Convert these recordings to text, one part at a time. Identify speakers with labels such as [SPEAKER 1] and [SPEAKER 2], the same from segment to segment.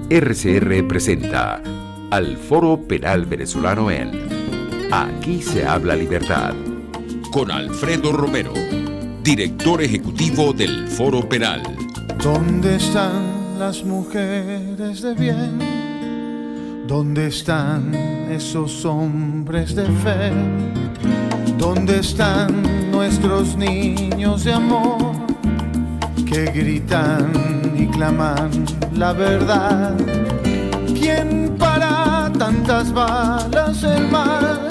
[SPEAKER 1] RCR presenta al Foro Penal Venezolano en Aquí se habla libertad, con Alfredo Romero, director ejecutivo del Foro Penal.
[SPEAKER 2] ¿Dónde están las mujeres de bien? ¿Dónde están esos hombres de fe? ¿Dónde están nuestros niños de amor que gritan y claman la verdad? ¿Quién para tantas balas el mar?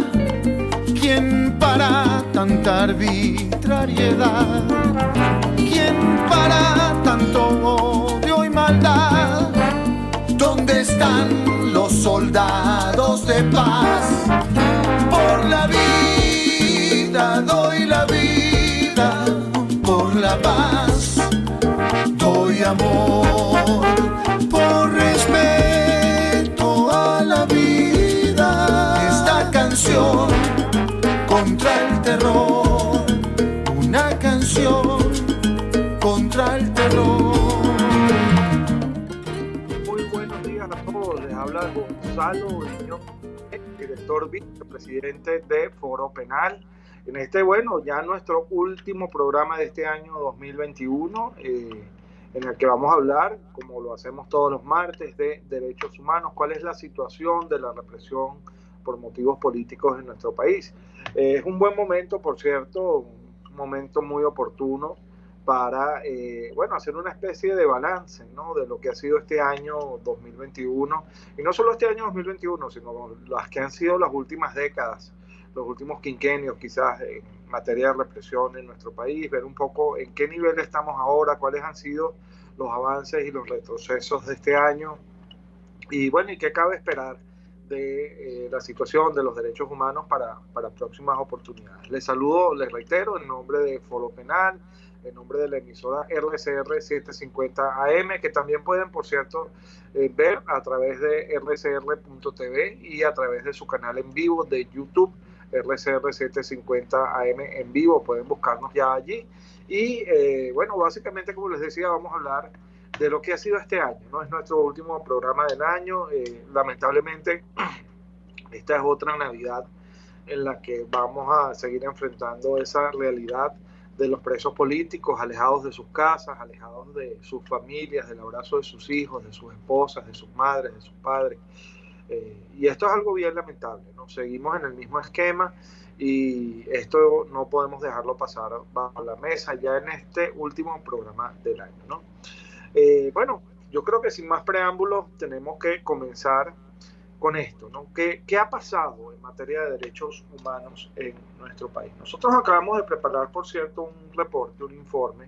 [SPEAKER 2] ¿Quién para tanta arbitrariedad? ¿Quién para tanto odio y maldad? ¿Dónde están los soldados de paz? Por la vida doy la vida, por la paz doy amor, por respeto a la vida. Esta canción contra el terror, una canción contra el terror.
[SPEAKER 3] Muy buenos días a todos, les habla Gonzalo Uriño, director vicepresidente de Foro Penal. En ya nuestro último programa de este año 2021, en el que vamos a hablar, como lo hacemos todos los martes, de derechos humanos, cuál es la situación de la represión por motivos políticos en nuestro país. Es un buen momento, por cierto, un momento muy oportuno para hacer una especie de balance, ¿no?, de lo que ha sido este año 2021, y no solo este año 2021, sino las que han sido las últimas décadas, los últimos quinquenios quizás en materia de represión en nuestro país, ver un poco en qué nivel estamos ahora, cuáles han sido los avances y los retrocesos de este año, y qué cabe esperar de la situación de los derechos humanos para próximas oportunidades. Les saludo, les reitero, en nombre de Foro Penal, en nombre de la emisora RCR 750 AM, que también pueden, por cierto, ver a través de rcr.tv y a través de su canal en vivo de YouTube, RCR 750 AM en vivo. Pueden buscarnos ya allí. Y básicamente, como les decía, vamos a hablar de lo que ha sido este año, ¿no? Es nuestro último programa del año. Lamentablemente, esta es otra Navidad en la que vamos a seguir enfrentando esa realidad de los presos políticos, alejados de sus casas, alejados de sus familias, del abrazo de sus hijos, de sus esposas, de sus madres, de sus padres. Y esto es algo bien lamentable, ¿no? Seguimos en el mismo esquema y esto no podemos dejarlo pasar bajo la mesa ya en este último programa del año, ¿no? Yo creo que sin más preámbulos tenemos que comenzar con esto, ¿no? ¿Qué ha pasado en materia de derechos humanos en nuestro país? Nosotros acabamos de preparar, por cierto, un reporte, un informe,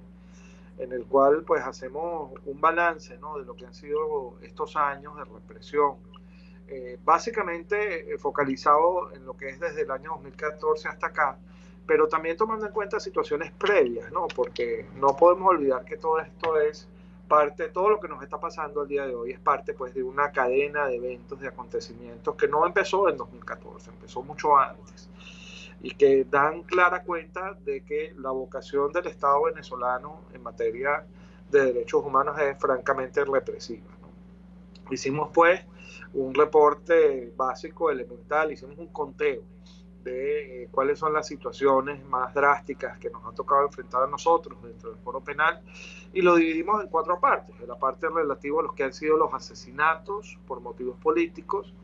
[SPEAKER 3] en el cual pues hacemos un balance, ¿no?, de lo que han sido estos años de represión, básicamente focalizado en lo que es desde el año 2014 hasta acá, pero también tomando en cuenta situaciones previas, ¿no?, porque no podemos olvidar que todo esto es parte, todo lo que nos está pasando el día de hoy es parte pues de una cadena de eventos, de acontecimientos que no empezó en 2014, empezó mucho antes, y que dan clara cuenta de que la vocación del Estado venezolano en materia de derechos humanos es francamente represiva, ¿no? Hicimos pues un reporte básico, elemental, hicimos un conteo de cuáles son las situaciones más drásticas que nos ha tocado enfrentar a nosotros dentro del Foro Penal, y lo dividimos en 4 partes. En la parte relativa a los que han sido los asesinatos por motivos políticos,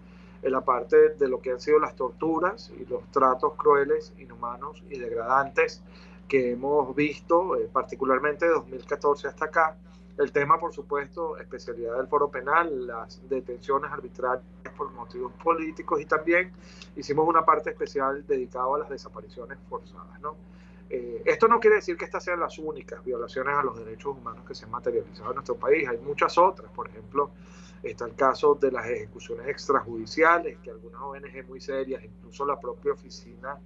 [SPEAKER 3] en la parte de lo que han sido las torturas y los tratos crueles, inhumanos y degradantes que hemos visto, particularmente de 2014 hasta acá. El tema, por supuesto, especialidad del Foro Penal, las detenciones arbitrarias por motivos políticos, y también hicimos una parte especial dedicada a las desapariciones forzadas, ¿no? Esto no quiere decir que estas sean las únicas violaciones a los derechos humanos que se han materializado en nuestro país. Hay muchas otras. Por ejemplo, está el caso de las ejecuciones extrajudiciales, que algunas ONG muy serias, incluso la propia oficina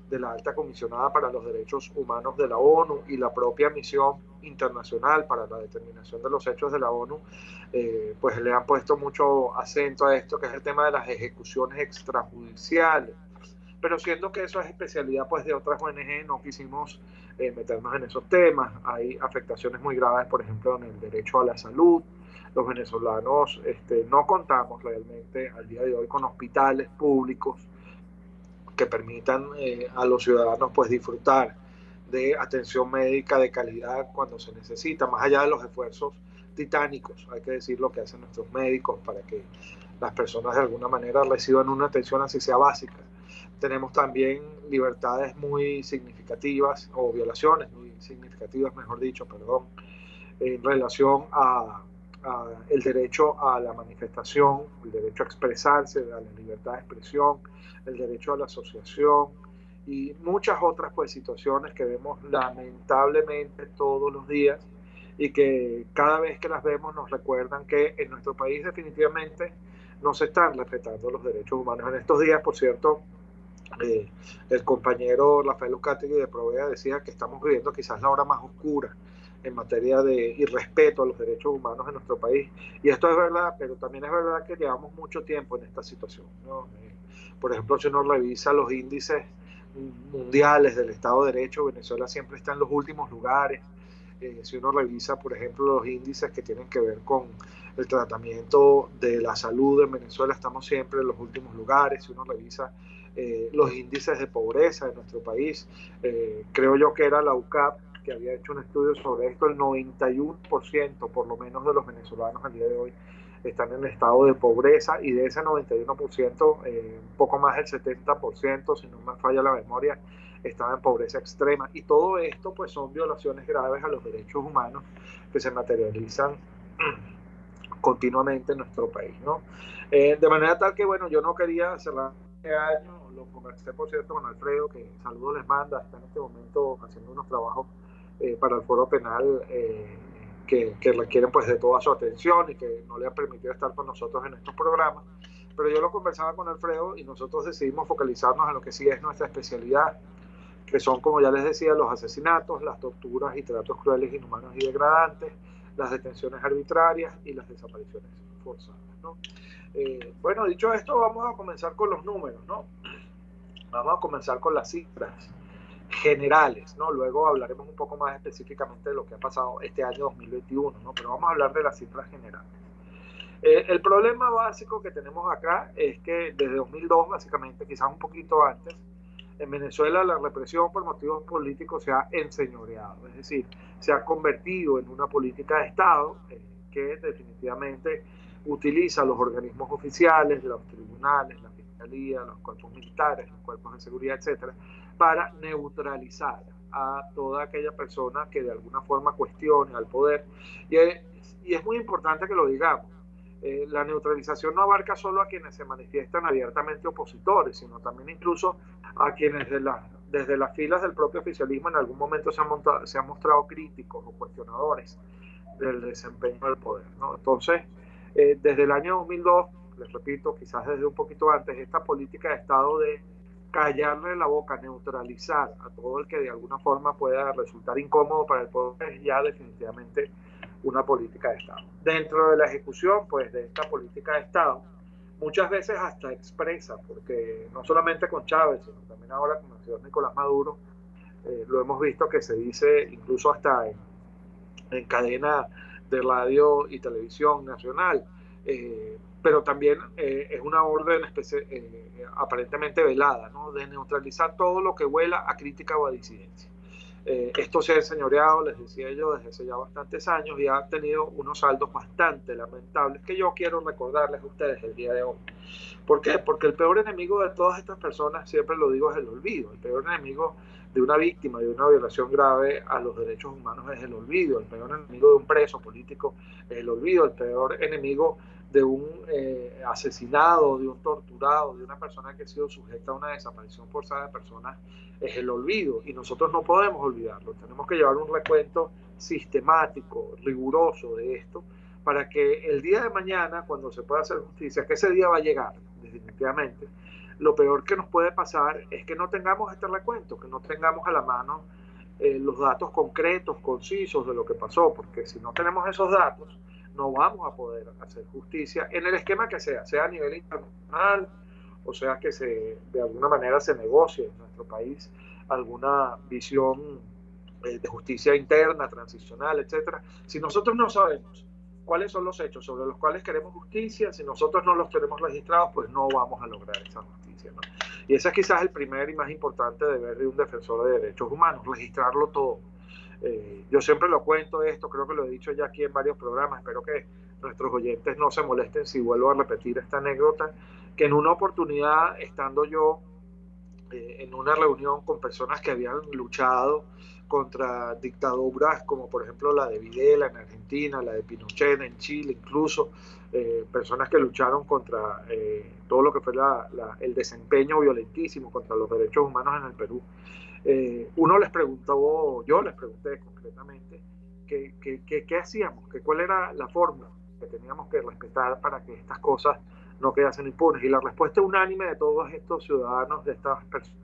[SPEAKER 3] de la Alta Comisionada para los Derechos Humanos de la ONU y la propia Misión Internacional para la Determinación de los Hechos de la ONU, pues le han puesto mucho acento a esto, que es el tema de las ejecuciones extrajudiciales. Pero siendo que eso es especialidad pues de otras ONG, no quisimos meternos en esos temas. Hay afectaciones muy graves, por ejemplo, en el derecho a la salud. Los venezolanos no contamos realmente al día de hoy con hospitales públicos que permitan a los ciudadanos pues disfrutar de atención médica de calidad cuando se necesita, más allá de los esfuerzos titánicos, hay que decir lo que hacen nuestros médicos para que las personas de alguna manera reciban una atención así sea básica. Tenemos también libertades muy significativas, o violaciones muy significativas, mejor dicho, perdón, en relación a el derecho a la manifestación, el derecho a expresarse, a la libertad de expresión, el derecho a la asociación y muchas otras pues situaciones que vemos lamentablemente todos los días y que cada vez que las vemos nos recuerdan que en nuestro país definitivamente no se están respetando los derechos humanos. En estos días, por cierto, el compañero Rafael Uzcategui de Provea decía que estamos viviendo quizás la hora más oscura en materia de irrespeto a los derechos humanos en nuestro país. Y esto es verdad, pero también es verdad que llevamos mucho tiempo en esta situación, ¿no? Por ejemplo, si uno revisa los índices mundiales del Estado de Derecho, Venezuela siempre está en los últimos lugares. Si uno revisa, por ejemplo, los índices que tienen que ver con el tratamiento de la salud en Venezuela, estamos siempre en los últimos lugares. Si uno revisa los índices de pobreza de nuestro país, creo yo que era la UCAP que había hecho un estudio sobre esto, el 91% por lo menos de los venezolanos al día de hoy están en estado de pobreza, y de ese 91%, un poco más del 70%, si no me falla la memoria, estaba en pobreza extrema. Y todo esto pues son violaciones graves a los derechos humanos que se materializan continuamente en nuestro país, ¿no? De manera tal que, bueno, yo no quería cerrar este año, lo conversé por cierto con Alfredo, que saludos les manda, está en este momento haciendo unos trabajos para el Foro Penal que requieren pues de toda su atención y que no le han permitido estar con nosotros en estos programas, pero yo lo conversaba con Alfredo y nosotros decidimos focalizarnos en lo que sí es nuestra especialidad, que son, como ya les decía, los asesinatos, las torturas y tratos crueles, inhumanos y degradantes, las detenciones arbitrarias y las desapariciones forzadas, ¿no? Bueno, dicho esto, vamos a comenzar con los números, ¿no? Vamos a comenzar con las cifras generales, ¿no? Luego hablaremos un poco más específicamente de lo que ha pasado este año 2021, ¿no? Pero vamos a hablar de las cifras generales. El problema básico que tenemos acá es que desde 2002, básicamente, quizás un poquito antes, en Venezuela la represión por motivos políticos se ha enseñoreado, es decir, se ha convertido en una política de Estado que definitivamente utiliza los organismos oficiales, los tribunales, la fiscalía, los cuerpos militares, los cuerpos de seguridad, etcétera, para neutralizar a toda aquella persona que de alguna forma cuestione al poder. Y es muy importante que lo digamos. La neutralización no abarca solo a quienes se manifiestan abiertamente opositores, sino también incluso a quienes desde las filas del propio oficialismo en algún momento se han mostrado críticos o cuestionadores del desempeño del poder, ¿no? Entonces, desde el año 2002, les repito, quizás desde un poquito antes, esta política de Estado de callarle la boca, neutralizar a todo el que de alguna forma pueda resultar incómodo para el poder, es ya definitivamente una política de Estado. Dentro de la ejecución pues de esta política de Estado, muchas veces hasta expresa, porque no solamente con Chávez, sino también ahora con el señor Nicolás Maduro, lo hemos visto que se dice incluso hasta en cadena de radio y televisión nacional, pero también es una orden aparentemente velada, ¿no? De neutralizar todo lo que huela a crítica o a disidencia. Esto se ha enseñoreado, les decía yo, desde hace ya bastantes años y ha tenido unos saldos bastante lamentables que yo quiero recordarles a ustedes el día de hoy. ¿Por qué? Porque el peor enemigo de todas estas personas, siempre lo digo, es el olvido. El peor enemigo de una víctima de una violación grave a los derechos humanos es el olvido. El peor enemigo de un preso político es el olvido. El peor enemigo de un asesinado, de un torturado, de una persona que ha sido sujeta a una desaparición forzada de personas es el olvido, y nosotros no podemos olvidarlo. Tenemos que llevar un recuento sistemático, riguroso de esto, para que el día de mañana, cuando se pueda hacer justicia, que ese día va a llegar definitivamente, lo peor que nos puede pasar es que no tengamos este recuento, que no tengamos a la mano los datos concretos, concisos de lo que pasó, porque si no tenemos esos datos, no vamos a poder hacer justicia en el esquema que sea a nivel internacional, o sea que de alguna manera se negocie en nuestro país alguna visión de justicia interna, transicional, etcétera. Si nosotros no sabemos cuáles son los hechos sobre los cuales queremos justicia, si nosotros no los tenemos registrados, pues no vamos a lograr esa justicia, ¿no? Y ese es quizás el primer y más importante deber de un defensor de derechos humanos, registrarlo todo. Yo siempre lo cuento esto, creo que lo he dicho ya aquí en varios programas, espero que nuestros oyentes no se molesten si vuelvo a repetir esta anécdota, que en una oportunidad, estando yo en una reunión con personas que habían luchado contra dictaduras como por ejemplo la de Videla en Argentina, la de Pinochet en Chile, incluso personas que lucharon contra todo lo que fue el desempeño violentísimo contra los derechos humanos en el Perú. Uno les preguntó, yo les pregunté concretamente qué hacíamos, cuál era la fórmula que teníamos que respetar para que estas cosas no quedasen impunes. Y la respuesta unánime de todos estos ciudadanos, de estas personas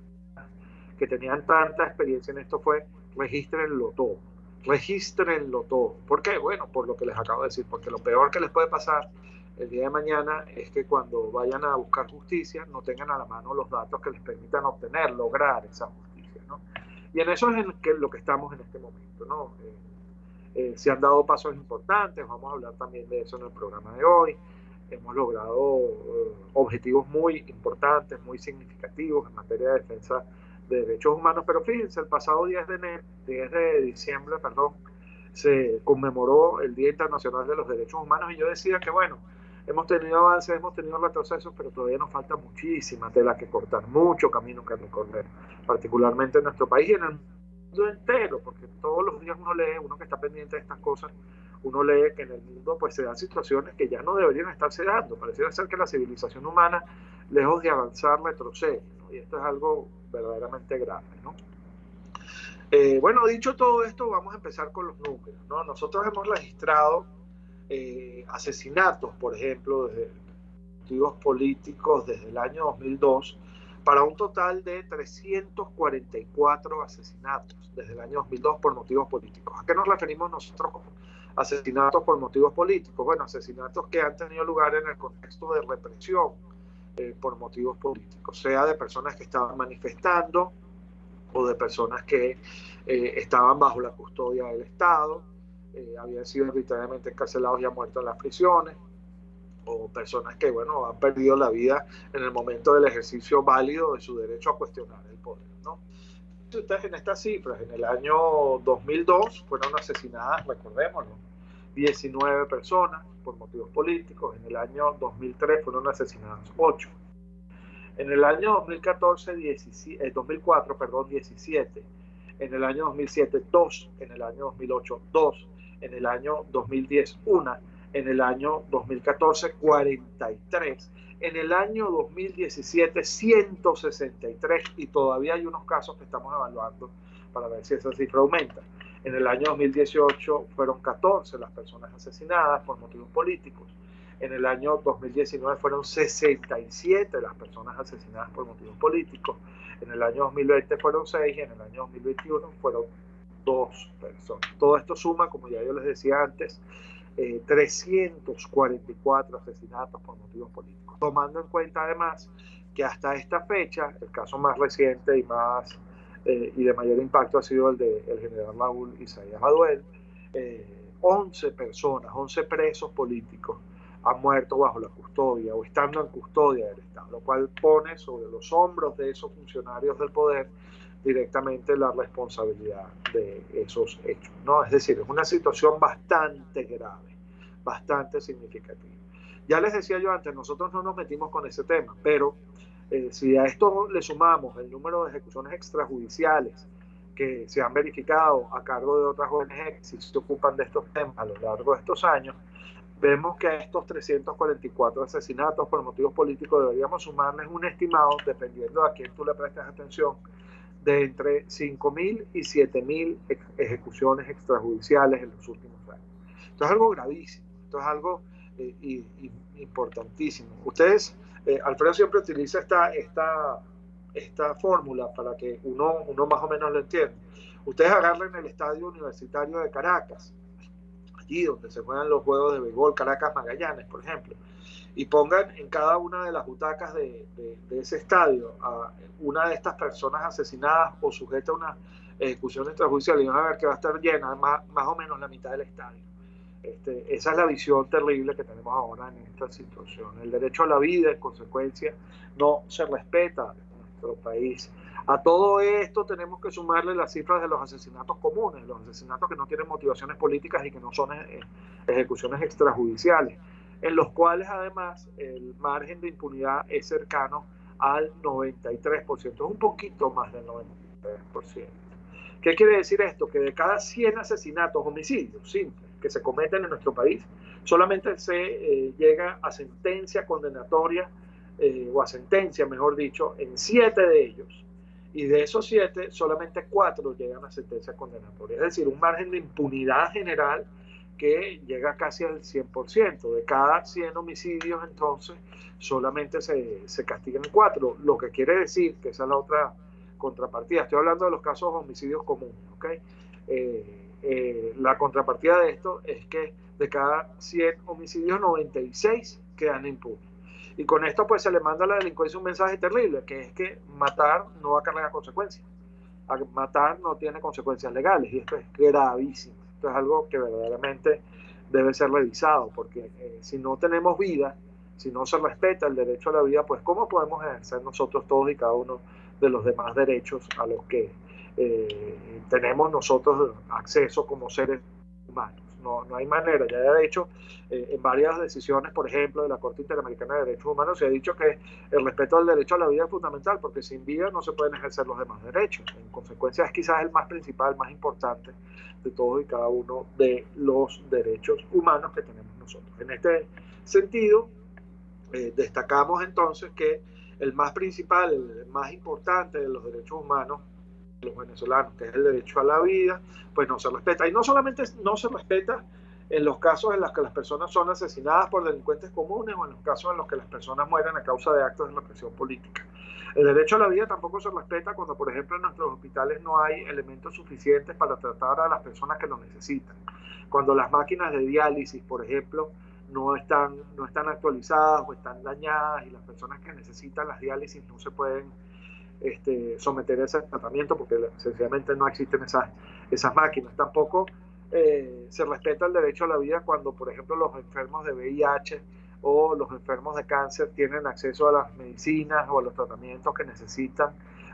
[SPEAKER 3] que tenían tanta experiencia en esto fue: regístrenlo todo, regístrenlo todo. ¿Por qué? Bueno, por lo que les acabo de decir, porque lo peor que les puede pasar el día de mañana es que cuando vayan a buscar justicia no tengan a la mano los datos que les permitan lograr esa justicia, ¿no? Y en eso es en lo que estamos en este momento, ¿no? Se han dado pasos importantes, vamos a hablar también de eso en el programa de hoy. Hemos logrado objetivos muy importantes, muy significativos en materia de defensa de derechos humanos, pero fíjense, el pasado 10 de diciembre, se conmemoró el Día Internacional de los Derechos Humanos, y yo decía que bueno, hemos tenido avances, hemos tenido retrocesos, pero todavía nos falta muchísima tela que cortar, mucho camino que recorrer, particularmente en nuestro país y en el mundo entero, porque todos los días uno que está pendiente de estas cosas, uno lee que en el mundo pues se dan situaciones que ya no deberían estarse dando. Pareciera ser que la civilización humana, lejos de avanzar, retrocede, ¿no? Y esto es algo verdaderamente grave, ¿no? Bueno, dicho todo esto, vamos a empezar con los números, ¿no? Nosotros hemos registrado asesinatos, por ejemplo, desde motivos políticos desde el año 2002, para un total de 344 asesinatos desde el año 2002 por motivos políticos. ¿A qué nos referimos nosotros con asesinatos por motivos políticos? Bueno, asesinatos que han tenido lugar en el contexto de represión por motivos políticos, sea de personas que estaban manifestando o de personas que estaban bajo la custodia del Estado, habían sido arbitrariamente encarcelados y han muerto en las prisiones, o personas que, bueno, han perdido la vida en el momento del ejercicio válido de su derecho a cuestionar el poder, ¿no? Si ustedes en estas cifras, en el año 2002 fueron asesinadas, recordémoslo, 19 personas por motivos políticos. En el año 2003 fueron asesinadas 8. En el año 2004, 17. En el año 2007, 2. En el año 2008, 2. En el año 2010, 1. En el año 2014, 43. En el año 2017, 163. Y todavía hay unos casos que estamos evaluando para ver si esa cifra aumenta. En el año 2018 fueron 14 las personas asesinadas por motivos políticos. En el año 2019 fueron 67 las personas asesinadas por motivos políticos. En el año 2020 fueron 6 y en el año 2021 fueron 2 personas. Todo esto suma, como ya yo les decía antes, 344 asesinatos por motivos políticos. Tomando en cuenta además que hasta esta fecha, el caso más reciente y de mayor impacto ha sido el del general Raúl Isaías Baduel, 11 personas, 11 presos políticos han muerto bajo la custodia o estando en custodia del Estado, lo cual pone sobre los hombros de esos funcionarios del poder directamente la responsabilidad de esos hechos, ¿no? Es decir, es una situación bastante grave, bastante significativa. Ya les decía yo antes, nosotros no nos metimos con ese tema, pero si a esto le sumamos el número de ejecuciones extrajudiciales que se han verificado a cargo de otras ONG que sí se ocupan de estos temas a lo largo de estos años, vemos que a estos 344 asesinatos por motivos políticos deberíamos sumarles un estimado, dependiendo a quién tú le prestes atención, de entre 5.000 y 7.000 ejecuciones extrajudiciales en los últimos años. Esto es algo gravísimo, esto es algo importantísimo. Ustedes, Alfredo siempre utiliza esta fórmula para que uno más o menos lo entienda. Ustedes agarren el Estadio Universitario de Caracas, allí donde se juegan los juegos de béisbol, Caracas Magallanes, por ejemplo, y pongan en cada una de las butacas de ese estadio a una de estas personas asesinadas o sujeta a una ejecuciones extrajudiciales, y van a ver que va a estar llena más o menos la mitad del estadio. Esa es la visión terrible que tenemos ahora en esta situación. El derecho a la vida, en consecuencia, no se respeta en nuestro país. A todo esto tenemos que sumarle las cifras de los asesinatos comunes, los asesinatos que no tienen motivaciones políticas y que no son ejecuciones extrajudiciales, en los cuales además el margen de impunidad es cercano al 93%, es un poquito más del 93%. ¿Qué quiere decir esto? Que de cada 100 asesinatos, homicidios simples que se cometen en nuestro país, solamente se llega a sentencia condenatoria, o a sentencia, mejor dicho, en 7 de ellos. Y de esos 7, solamente 4 llegan a sentencia condenatoria. Es decir, un margen de impunidad general que llega casi al 100%. De cada 100 homicidios, entonces, solamente se castigan 4. Lo que quiere decir que esa es la otra contrapartida. Estoy hablando de los casos de homicidios comunes, ¿ok? La contrapartida de esto es que de cada 100 homicidios, 96 quedan impunes. Y con esto pues se le manda a la delincuencia un mensaje terrible, que es que matar no va a cargar consecuencias. Matar no tiene consecuencias legales, y esto es gravísimo. Esto es algo que verdaderamente debe ser revisado, porque si no tenemos vida, si no se respeta el derecho a la vida, pues ¿cómo podemos ejercer nosotros todos y cada uno de los demás derechos a los que tenemos nosotros acceso como seres humanos? No hay manera. Ya de hecho, en varias decisiones, por ejemplo, de la Corte Interamericana de Derechos Humanos, se ha dicho que el respeto al derecho a la vida es fundamental, porque sin vida no se pueden ejercer los demás derechos. En consecuencia, es quizás el más principal, el más importante de todos y cada uno de los derechos humanos que tenemos nosotros. En este sentido, destacamos entonces que el más principal, el más importante de los derechos humanos de los venezolanos, que es el derecho a la vida, pues no se respeta. Y no solamente no se respeta en los casos en los que las personas son asesinadas por delincuentes comunes, o en los casos en los que las personas mueren a causa de actos de represión política. El derecho a la vida tampoco se respeta cuando, por ejemplo, en nuestros hospitales no hay elementos suficientes para tratar a las personas que lo necesitan. Cuando las máquinas de diálisis, por ejemplo, no están actualizadas o están dañadas, y las personas que necesitan las diálisis no se pueden someter a ese tratamiento porque sencillamente no existen esas máquinas. Tampoco se respeta el derecho a la vida cuando, por ejemplo, los enfermos de VIH o los enfermos de cáncer tienen acceso a las medicinas o a los tratamientos que necesitan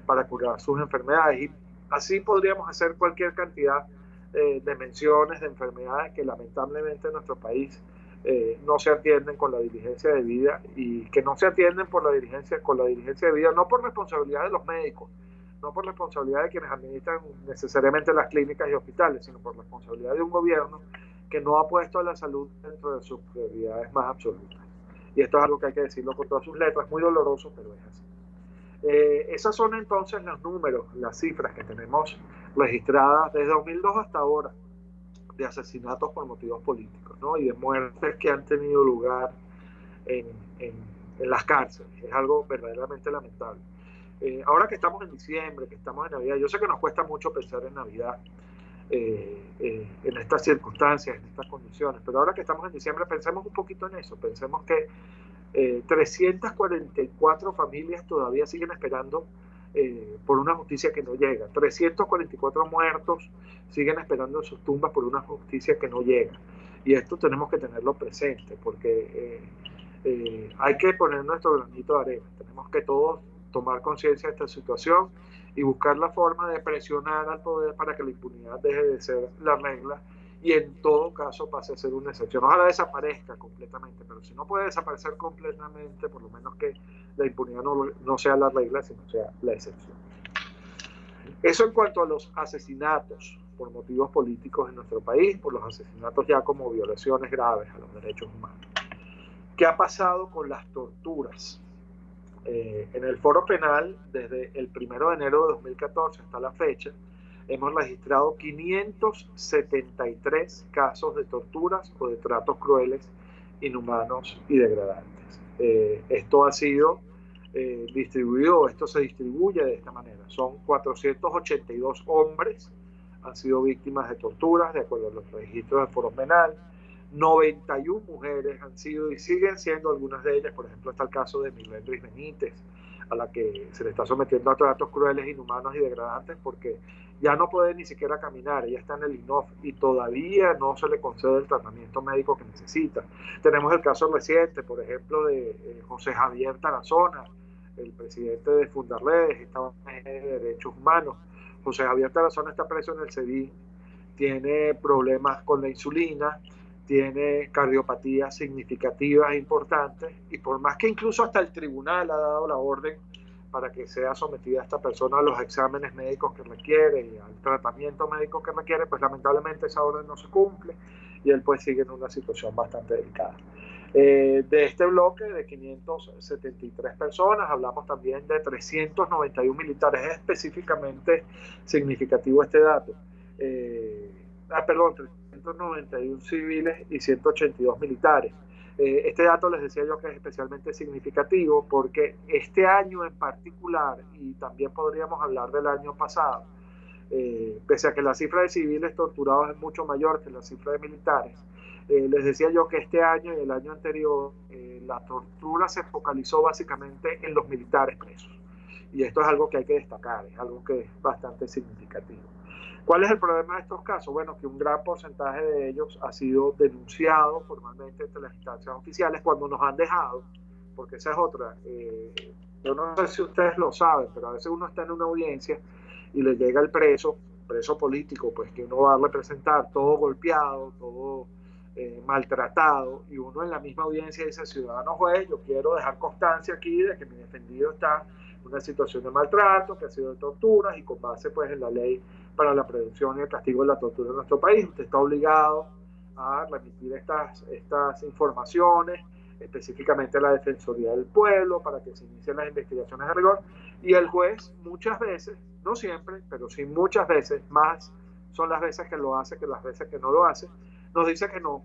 [SPEAKER 3] para curar sus enfermedades. Y así podríamos hacer cualquier cantidad de menciones de enfermedades que lamentablemente en nuestro país no se atienden con la diligencia de vida, y que no se atienden con la diligencia de vida, no por responsabilidad de los médicos, no por responsabilidad de quienes administran necesariamente las clínicas y hospitales, sino por responsabilidad de un gobierno que no ha puesto a la salud dentro de sus prioridades más absolutas. Y esto es algo que hay que decirlo con todas sus letras, muy doloroso, pero es así. Esas son entonces los números, las cifras que tenemos registradas desde 2002 hasta ahora, de asesinatos por motivos políticos, ¿no? Y de muertes que han tenido lugar en las cárceles. Es algo verdaderamente lamentable. Ahora que estamos en diciembre, que estamos en Navidad, yo sé que nos cuesta mucho pensar en Navidad, en estas circunstancias, en estas condiciones, pero ahora que estamos en diciembre, pensemos un poquito en eso. Pensemos que 344 familias todavía siguen esperando por una justicia que no llega. 344 muertos siguen esperando en sus tumbas por una justicia que no llega. Y esto tenemos que tenerlo presente, porque hay que poner nuestro granito de arena. Tenemos que todos tomar conciencia de esta situación y buscar la forma de presionar al poder para que la impunidad deje de ser la regla y en todo caso pase a ser una excepción. Ojalá desaparezca completamente, pero si no puede desaparecer completamente, por lo menos que la impunidad no sea la regla, sino sea la excepción. Eso en cuanto a los asesinatos por motivos políticos en nuestro país, por los asesinatos ya como violaciones graves a los derechos humanos. ¿Qué ha pasado con las torturas? En el Foro Penal, desde el 1 de enero de 2014 hasta la fecha, hemos registrado 573 casos de torturas o de tratos crueles, inhumanos y degradantes. Esto ha sido distribuido, esto se distribuye de esta manera. Son 482 hombres han sido víctimas de torturas, de acuerdo a los registros del Foro Penal. 91 mujeres han sido y siguen siendo, algunas de ellas, por ejemplo, está el caso de Milena Ruiz Benítez, a la que se le está sometiendo a tratos crueles, inhumanos y degradantes, porque ya no puede ni siquiera caminar. Ella está en el INOF y todavía no se le concede el tratamiento médico que necesita. Tenemos el caso reciente, por ejemplo, de José Javier Tarazona, el presidente de Fundarredes, esta ONG de derechos humanos. José Javier Tarazona está preso en el SEBIN, tiene problemas con la insulina, tiene cardiopatías significativas e importantes, y por más que incluso hasta el tribunal ha dado la orden para que sea sometida esta persona a los exámenes médicos que requiere y al tratamiento médico que requiere, pues lamentablemente esa orden no se cumple y él pues sigue en una situación bastante delicada. De este bloque de 573 personas, hablamos también de 391 militares. Es específicamente significativo este dato. 391 civiles y 182 militares. Este dato les decía yo que es especialmente significativo porque este año en particular, y también podríamos hablar del año pasado, pese a que la cifra de civiles torturados es mucho mayor que la cifra de militares, les decía yo que este año y el año anterior la tortura se focalizó básicamente en los militares presos. Y esto es algo que hay que destacar, es algo que es bastante significativo. ¿Cuál es el problema de estos casos? Bueno, que un gran porcentaje de ellos ha sido denunciado formalmente ante las instancias oficiales cuando nos han dejado, porque esa es otra. Yo no sé si ustedes lo saben, pero a veces uno está en una audiencia y le llega el preso político, pues que uno va a representar, todo golpeado, todo maltratado, y uno en la misma audiencia dice: ciudadano juez, yo quiero dejar constancia aquí de que mi defendido está en una situación de maltrato, que ha sido de torturas, y con base pues en la ley para la prevención y el castigo de la tortura en nuestro país, usted está obligado a remitir estas informaciones específicamente a la Defensoría del Pueblo para que se inicien las investigaciones de rigor, y el juez muchas veces, no siempre, pero sí muchas veces, más son las veces que lo hace que las veces que no lo hace, nos dice que no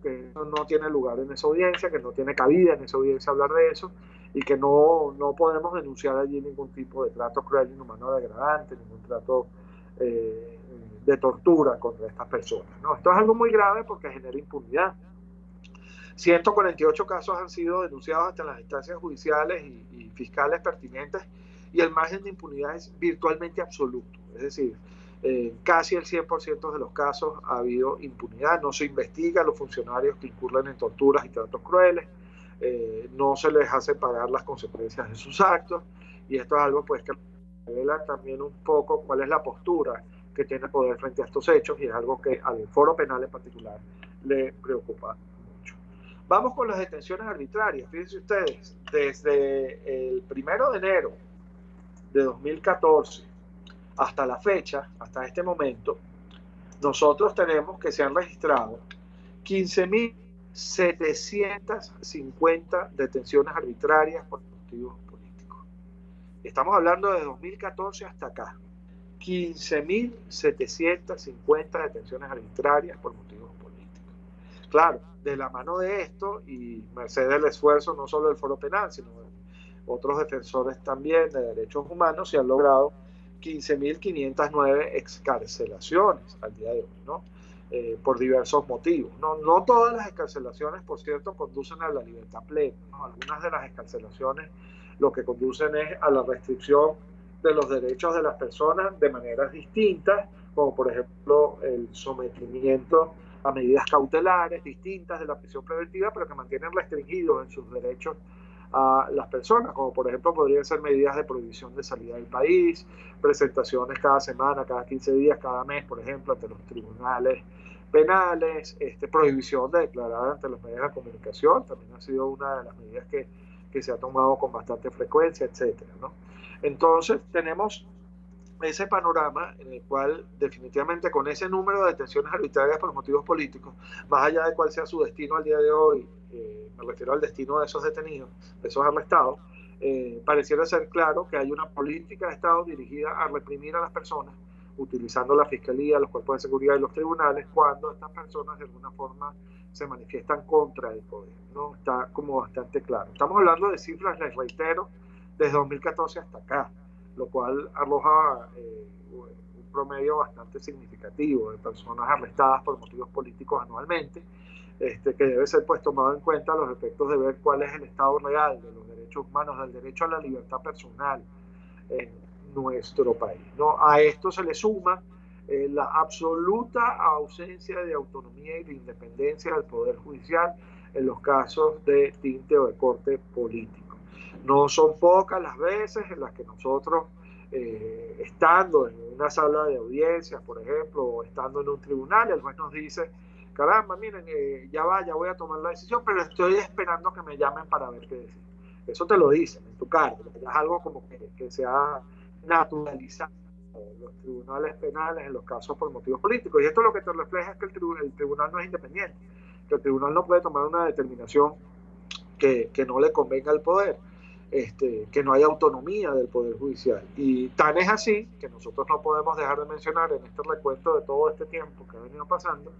[SPEAKER 3] tiene lugar en esa audiencia, que no tiene cabida en esa audiencia hablar de eso, y que no podemos denunciar allí ningún tipo de trato cruel, inhumano, degradante, ningún trato de tortura contra estas personas, ¿no? Esto es algo muy grave porque genera impunidad. 148 casos han sido denunciados hasta las instancias judiciales y fiscales pertinentes, y el margen de impunidad es virtualmente absoluto. Es decir, casi el 100% de los casos ha habido impunidad, no se investiga a los funcionarios que incurren en torturas y tratos crueles, no se les hace pagar las consecuencias de sus actos, y esto es algo pues que revela también un poco cuál es la postura que tiene el poder frente a estos hechos, y es algo que al Foro Penal en particular le preocupa mucho. Vamos con las detenciones arbitrarias. Fíjense ustedes, desde el 1 de enero de 2014 hasta la fecha, hasta este momento, nosotros tenemos que se han registrado 15.750 detenciones arbitrarias por motivos políticos. Estamos hablando de 2014 hasta acá. 15.750 detenciones arbitrarias por motivos políticos. Claro, de la mano de esto, y merced del esfuerzo no solo del Foro Penal, sino de otros defensores también de derechos humanos, se han logrado 15.509 excarcelaciones al día de hoy, ¿no? Por diversos motivos. No todas las excarcelaciones, por cierto, conducen a la libertad plena, ¿no? Algunas de las excarcelaciones lo que conducen es a la restricción de los derechos de las personas de maneras distintas, como por ejemplo el sometimiento a medidas cautelares distintas de la prisión preventiva, pero que mantienen restringidos en sus derechos a las personas, como por ejemplo podrían ser medidas de prohibición de salida del país, presentaciones cada semana, cada 15 días, cada mes, por ejemplo, ante los tribunales penales, prohibición de declarar ante los medios de comunicación, también ha sido una de las medidas que se ha tomado con bastante frecuencia, etcétera, ¿no? Entonces tenemos ese panorama en el cual definitivamente con ese número de detenciones arbitrarias por motivos políticos, más allá de cuál sea su destino al día de hoy, me refiero al destino de esos detenidos, de esos arrestados, pareciera ser claro que hay una política de Estado dirigida a reprimir a las personas, utilizando la Fiscalía, los cuerpos de seguridad y los tribunales, cuando estas personas de alguna forma se manifiestan contra el poder, ¿no? Está como bastante claro. Estamos hablando de cifras, les reitero, desde 2014 hasta acá, lo cual arroja un promedio bastante significativo de personas arrestadas por motivos políticos anualmente, que debe ser pues tomado en cuenta a los efectos de ver cuál es el estado real de los derechos humanos, del derecho a la libertad personal, en nuestro país, ¿no? A esto se le suma la absoluta ausencia de autonomía y de independencia del Poder Judicial en los casos de tinte o de corte político. No son pocas las veces en las que nosotros, estando en una sala de audiencias, por ejemplo, o estando en un tribunal, el juez nos dice: caramba, miren, ya voy a tomar la decisión, pero estoy esperando que me llamen para ver qué decir. Eso te lo dicen en tu cargo, es algo como que se ha naturalizado los tribunales penales en los casos por motivos políticos. Y esto lo que te refleja es que el tribunal no es independiente, que el tribunal no puede tomar una determinación que no le convenga al poder, que no hay autonomía del Poder Judicial. Y tan es así que nosotros no podemos dejar de mencionar en este recuento de todo este tiempo que ha venido pasando,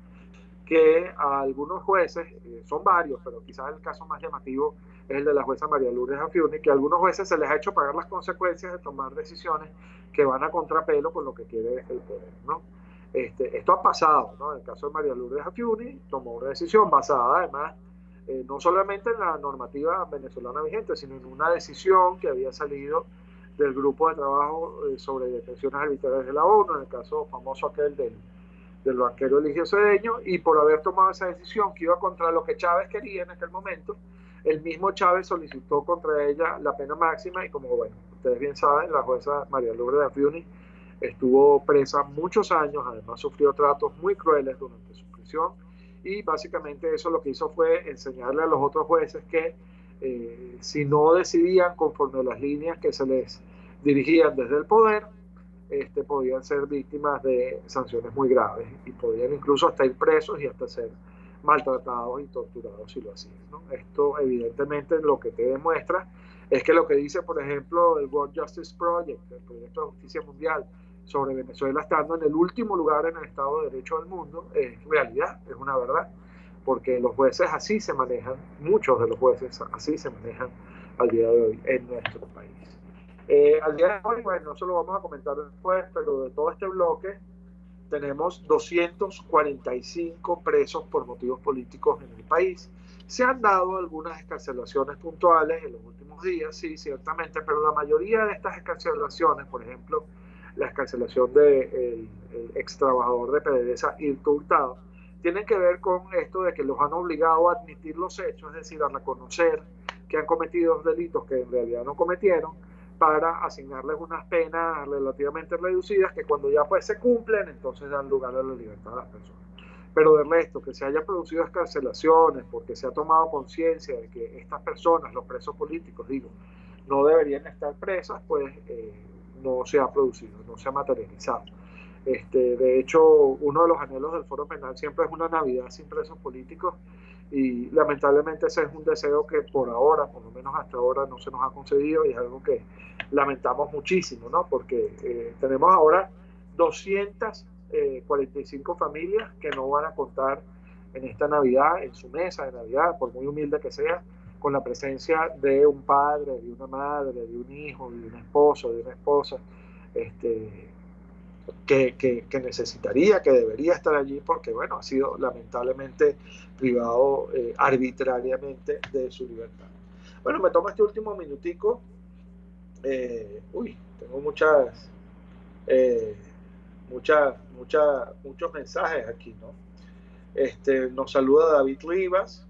[SPEAKER 3] que a algunos jueces, son varios, pero quizás el caso más llamativo es el de la jueza María Lourdes Afiuni, que a algunos jueces se les ha hecho pagar las consecuencias de tomar decisiones que van a contrapelo con lo que quiere el poder, ¿no? Esto ha pasado, ¿no? En el caso de María Lourdes Afiuni, tomó una decisión basada además no solamente en la normativa venezolana vigente, sino en una decisión que había salido del grupo de trabajo sobre detenciones arbitrarias de la ONU, en el caso famoso aquel del banquero Eligio Cedeño, y por haber tomado esa decisión que iba contra lo que Chávez quería en aquel momento, el mismo Chávez solicitó contra ella la pena máxima, y como bueno, ustedes bien saben, la jueza María Lourdes Afiuni estuvo presa muchos años, además sufrió tratos muy crueles durante su prisión, y básicamente eso lo que hizo fue enseñarle a los otros jueces que si no decidían conforme a las líneas que se les dirigían desde el poder, podían ser víctimas de sanciones muy graves y podían incluso hasta ir presos y hasta ser maltratados y torturados si lo hacían, ¿no? Esto evidentemente lo que te demuestra es que lo que dice, por ejemplo, el World Justice Project, el proyecto de justicia mundial sobre Venezuela estando en el último lugar en el Estado de Derecho del mundo, es realidad, es una verdad, porque los jueces así se manejan, muchos de los jueces así se manejan al día de hoy en nuestro país. Al día de hoy, bueno, eso lo vamos a comentar después, pero de todo este bloque tenemos 245 presos por motivos políticos en el país. Se han dado algunas excarcelaciones puntuales en los últimos días, sí, ciertamente, pero la mayoría de estas excarcelaciones, por ejemplo, la excarcelación del ex trabajador de PDVSA, Irto Hurtado, tienen que ver con esto de que los han obligado a admitir los hechos, es decir, a reconocer que han cometido delitos que en realidad no cometieron, para asignarles unas penas relativamente reducidas que cuando ya pues se cumplen, entonces dan lugar a la libertad de las personas. Pero de resto, que se hayan producido excarcelaciones porque se ha tomado conciencia de que estas personas, los presos políticos, digo, no deberían estar presas, pues no se ha producido, no se ha materializado. De hecho, uno de los anhelos del Foro Penal siempre es una Navidad sin presos políticos, y lamentablemente ese es un deseo que por ahora, por lo menos hasta ahora, no se nos ha concedido, y es algo que lamentamos muchísimo, ¿no? Porque tenemos ahora 245 familias que no van a contar en esta Navidad, en su mesa de Navidad, por muy humilde que sea, con la presencia de un padre, de una madre, de un hijo, de un esposo, de una esposa, que necesitaría, que debería estar allí, porque bueno, ha sido lamentablemente privado arbitrariamente de su libertad. Bueno, me tomo este último minutico. Tengo muchos mensajes aquí, ¿no? Nos saluda David Rivas,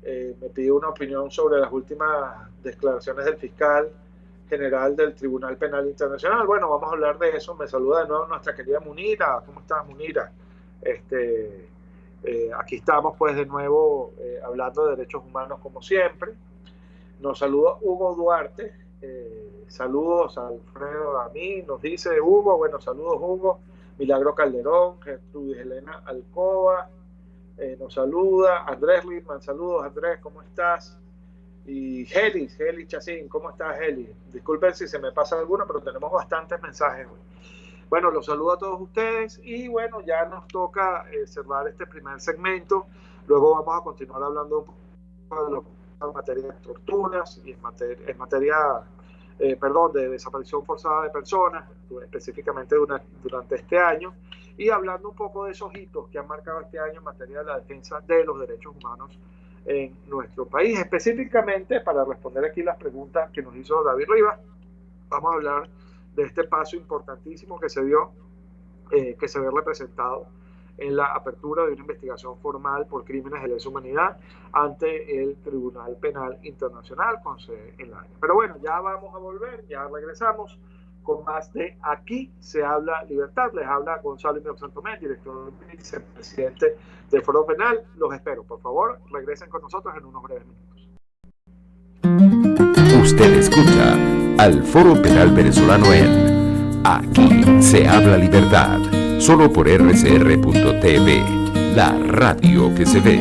[SPEAKER 3] me pide una opinión sobre las últimas declaraciones del fiscal general del Tribunal Penal Internacional. Bueno, vamos a hablar de eso. Me saluda de nuevo nuestra querida Munira. ¿Cómo estás, Munira? Aquí estamos pues de nuevo hablando de derechos humanos como siempre. Nos saluda Hugo Duarte. Saludos a Alfredo, a mí, nos dice Hugo. Bueno, saludos Hugo. Milagro Calderón, Gertrudis Elena Alcoba, nos saluda Andrés Lidman. Saludos, Andrés, ¿cómo estás? Y Heli Chacín, ¿cómo estás, Heli? Disculpen si se me pasa alguno, pero tenemos bastantes mensajes hoy. Bueno, los saludo a todos ustedes, y bueno, ya nos toca cerrar este primer segmento. Luego vamos a continuar hablando un poco de lo que en materia de torturas y en materia de desaparición forzada de personas, específicamente durante este año, y hablando un poco de esos hitos que han marcado este año en materia de la defensa de los derechos humanos en nuestro país. Específicamente, para responder aquí las preguntas que nos hizo David Rivas, vamos a hablar de este paso importantísimo que se dio, que se ve representado en la apertura de una investigación formal por crímenes de lesa humanidad ante el Tribunal Penal Internacional con sede en La Haya. Pero bueno, ya vamos a volver, ya regresamos con más de Aquí se habla libertad. Les habla Gonzalo Imeo Santomé, director y vicepresidente del Foro Penal. Los espero, por favor, regresen con nosotros en unos breves minutos.
[SPEAKER 1] Usted escucha al Foro Penal Venezolano en Aquí se habla libertad, solo por rcr.tv, la radio que se ve.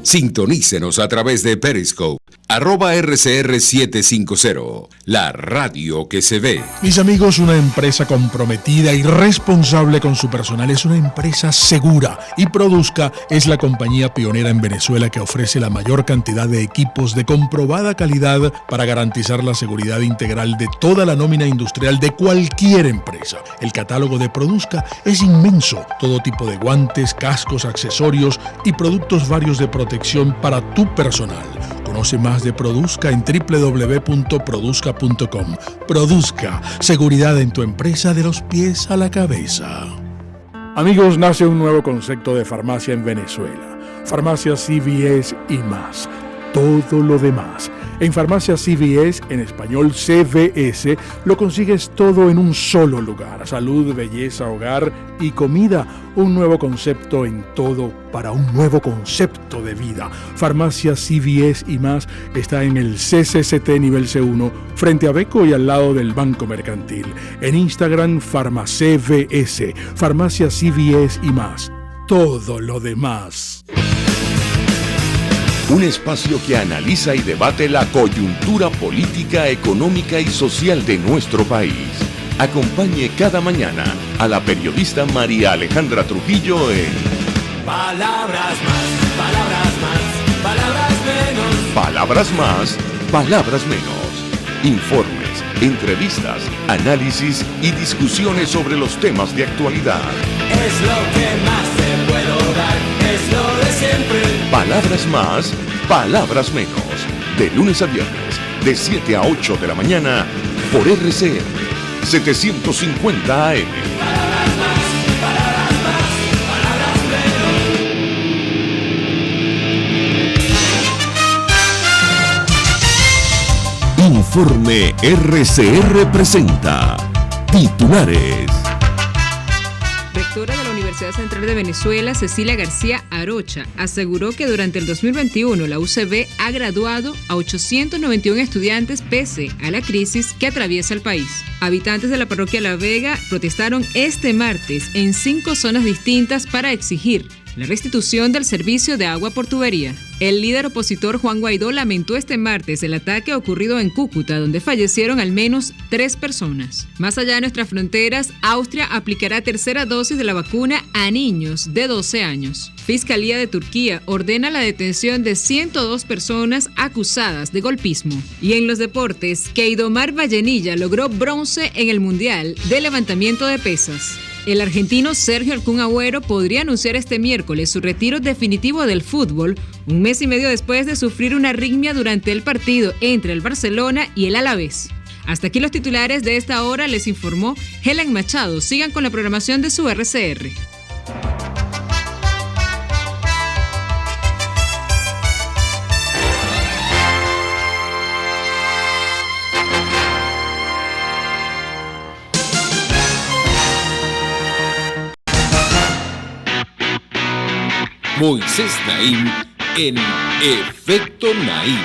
[SPEAKER 1] Sintonícenos a través de Periscope, @RCR750, la radio que se ve.
[SPEAKER 4] Mis amigos, una empresa comprometida y responsable con su personal es una empresa segura, y Produzca es la compañía pionera en Venezuela que ofrece la mayor cantidad de equipos de comprobada calidad para garantizar la seguridad integral de toda la nómina industrial de cualquier empresa. El catálogo de Produzca es inmenso, todo tipo de guantes, cascos, accesorios y productos varios de protección para tu personal. Conoce más de Produzca en www.produzca.com. Produzca, seguridad en tu empresa de los pies a la cabeza. Amigos, nace un nuevo concepto de farmacia en Venezuela. Farmacia CVS y más. Todo lo demás. En Farmacia CVS, en español CVS, lo consigues todo en un solo lugar. Salud, belleza, hogar y comida. Un nuevo concepto en todo para un nuevo concepto de vida. Farmacia CVS y más está en el CCCT nivel C1, frente a Beco y al lado del Banco Mercantil. En Instagram, FarmaCVS. Farmacia CVS y más. Todo lo demás.
[SPEAKER 1] Un espacio que analiza y debate la coyuntura política, económica y social de nuestro país. Acompañe cada mañana a la periodista María Alejandra Trujillo en
[SPEAKER 5] Palabras más, palabras más, palabras menos.
[SPEAKER 1] Palabras más, palabras menos. Informes, entrevistas, análisis y discusiones sobre los temas de actualidad.
[SPEAKER 5] Es lo que más te puedo dar, es lo de siempre.
[SPEAKER 1] Palabras más, palabras menos. De lunes a viernes, de 7 a 8 de la mañana, por RCR 750 AM.
[SPEAKER 5] Palabras más, palabras más, palabras menos.
[SPEAKER 1] Informe RCR presenta titulares.
[SPEAKER 6] Rectora de la Universidad Central de Venezuela, Cecilia García Arocha, aseguró que durante el 2021 la UCV ha graduado a 891 estudiantes pese a la crisis que atraviesa el país. Habitantes de la parroquia La Vega protestaron este martes en 5 zonas distintas para exigir la restitución del servicio de agua por tubería. El líder opositor Juan Guaidó lamentó este martes el ataque ocurrido en Cúcuta, donde fallecieron al menos 3 personas. Más allá de nuestras fronteras, Austria aplicará tercera dosis de la vacuna a niños de 12 años. Fiscalía de Turquía ordena la detención de 102 personas acusadas de golpismo. Y en los deportes, Keidomar Vallenilla logró bronce en el Mundial de Levantamiento de Pesas. El argentino Sergio El Kun Agüero podría anunciar este miércoles su retiro definitivo del fútbol, un mes y medio después de sufrir una arritmia durante el partido entre el Barcelona y el Alavés. Hasta aquí los titulares de esta hora, les informó Helen Machado. Sigan con la programación de su RCR.
[SPEAKER 1] Moisés Naim en Efecto Naim.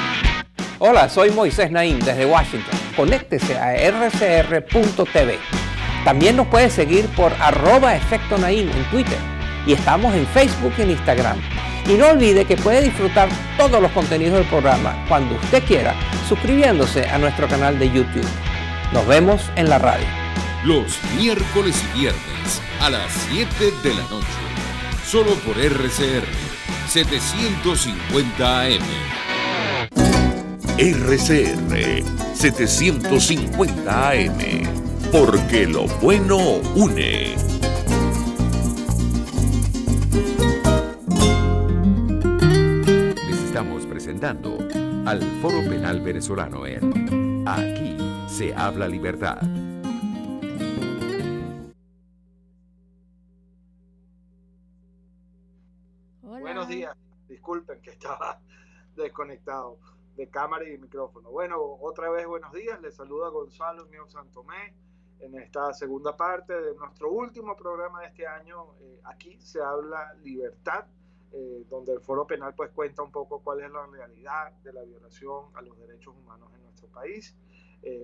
[SPEAKER 7] Hola, soy Moisés Naim desde Washington. Conéctese a rcr.tv. También nos puede seguir por @Efecto Naim en Twitter. Y estamos en Facebook y en Instagram. Y no olvide que puede disfrutar todos los contenidos del programa cuando usted quiera, suscribiéndose a nuestro canal de YouTube. Nos vemos en la radio.
[SPEAKER 1] Los miércoles y viernes a las 7 de la noche. Solo por RCR 750 AM. RCR 750 AM. Porque lo bueno une. Les estamos presentando al Foro Penal Venezolano en Aquí se habla libertad.
[SPEAKER 8] Hola.
[SPEAKER 3] Buenos días, disculpen que estaba desconectado de cámara y micrófono. Bueno, otra vez buenos días, les saluda Gonzalo Unión Santomé en esta segunda parte de nuestro último programa de este año. Aquí se habla libertad, donde el Foro Penal pues cuenta un poco cuál es la realidad de la violación a los derechos humanos en nuestro país.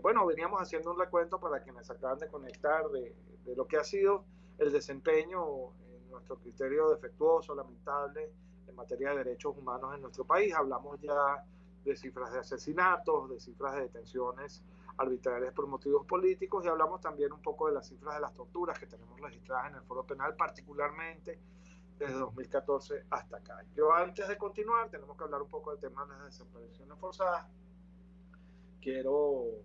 [SPEAKER 3] Bueno, veníamos haciendo un recuento para quienes acaban de conectar de lo que ha sido el desempeño en nuestro criterio defectuoso, lamentable, en materia de derechos humanos en nuestro país. Hablamos ya de cifras de asesinatos, de cifras de detenciones arbitrarias por motivos políticos, y hablamos también un poco de las cifras de las torturas que tenemos registradas en el Foro Penal, particularmente desde 2014 hasta acá. Yo, antes de continuar, tenemos que hablar un poco del tema de las desapariciones forzadas. Quiero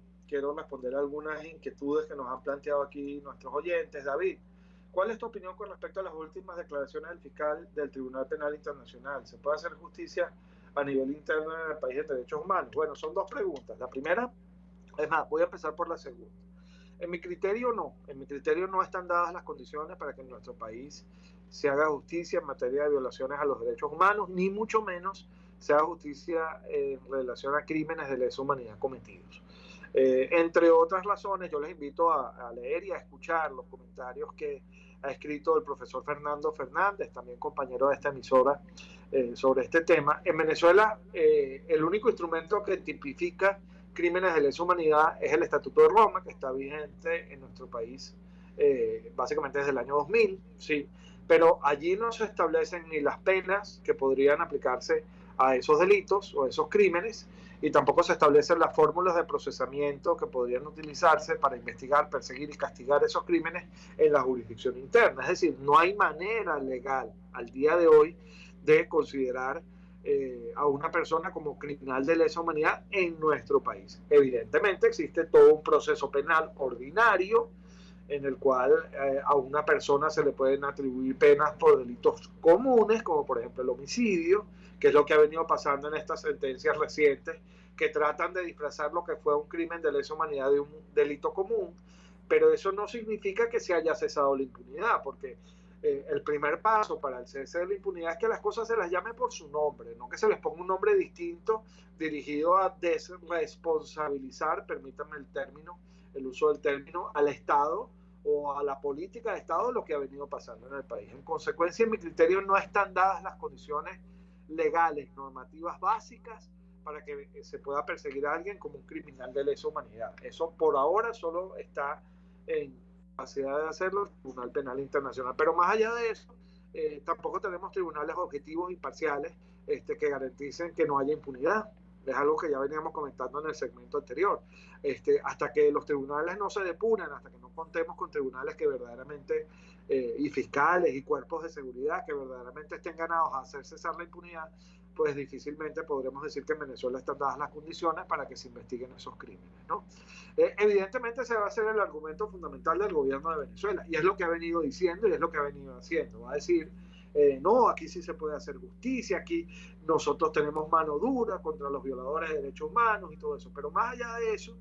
[SPEAKER 3] responder a algunas inquietudes que nos han planteado aquí nuestros oyentes. David, ¿cuál es tu opinión con respecto a las últimas declaraciones del fiscal del Tribunal Penal Internacional? ¿Se puede hacer justicia a nivel interno en el país de derechos humanos? Bueno, son dos preguntas. La primera, es más, voy a empezar por la segunda. En mi criterio no están dadas las condiciones para que en nuestro país se haga justicia en materia de violaciones a los derechos humanos, ni mucho menos se haga justicia en relación a crímenes de lesa humanidad cometidos. Entre otras razones, yo les invito a leer y a escuchar los comentarios que ha escrito el profesor Fernando Fernández, también compañero de esta emisora, sobre este tema. En Venezuela, el único instrumento que tipifica crímenes de lesa humanidad es el Estatuto de Roma, que está vigente en nuestro país básicamente desde el año 2000, ¿sí? Pero allí no se establecen ni las penas que podrían aplicarse a esos delitos o esos crímenes, y tampoco se establecen las fórmulas de procesamiento que podrían utilizarse para investigar, perseguir y castigar esos crímenes en la jurisdicción interna. Es decir, no hay manera legal al día de hoy de considerar a una persona como criminal de lesa humanidad en nuestro país. Evidentemente existe todo un proceso penal ordinario en el cual a una persona se le pueden atribuir penas por delitos comunes, como por ejemplo el homicidio, que es lo que ha venido pasando en estas sentencias recientes, que tratan de disfrazar lo que fue un crimen de lesa humanidad de un delito común, pero eso no significa que se haya cesado la impunidad, porque el primer paso para el cese de la impunidad es que las cosas se las llame por su nombre, no que se les ponga un nombre distinto dirigido a desresponsabilizar, permítanme el uso del término, al Estado o a la política de Estado, lo que ha venido pasando en el país. En consecuencia, en mi criterio, no están dadas las condiciones legales, normativas básicas para que se pueda perseguir a alguien como un criminal de lesa humanidad. Eso por ahora solo está en capacidad de hacerlo el Tribunal Penal Internacional. Pero más allá de eso, tampoco tenemos tribunales objetivos imparciales que garanticen que no haya impunidad. Es algo que ya veníamos comentando en el segmento anterior. Hasta que los tribunales no se depuran, hasta que no contemos con tribunales que verdaderamente, y fiscales y cuerpos de seguridad que verdaderamente estén ganados a hacer cesar la impunidad, pues difícilmente podremos decir que en Venezuela están dadas las condiciones para que se investiguen esos crímenes, ¿no? Evidentemente ese va a ser el argumento fundamental del gobierno de Venezuela, y es lo que ha venido diciendo y es lo que ha venido haciendo. Va a decir, no, aquí sí se puede hacer justicia, aquí nosotros tenemos mano dura contra los violadores de derechos humanos y todo eso. Pero más allá de eso,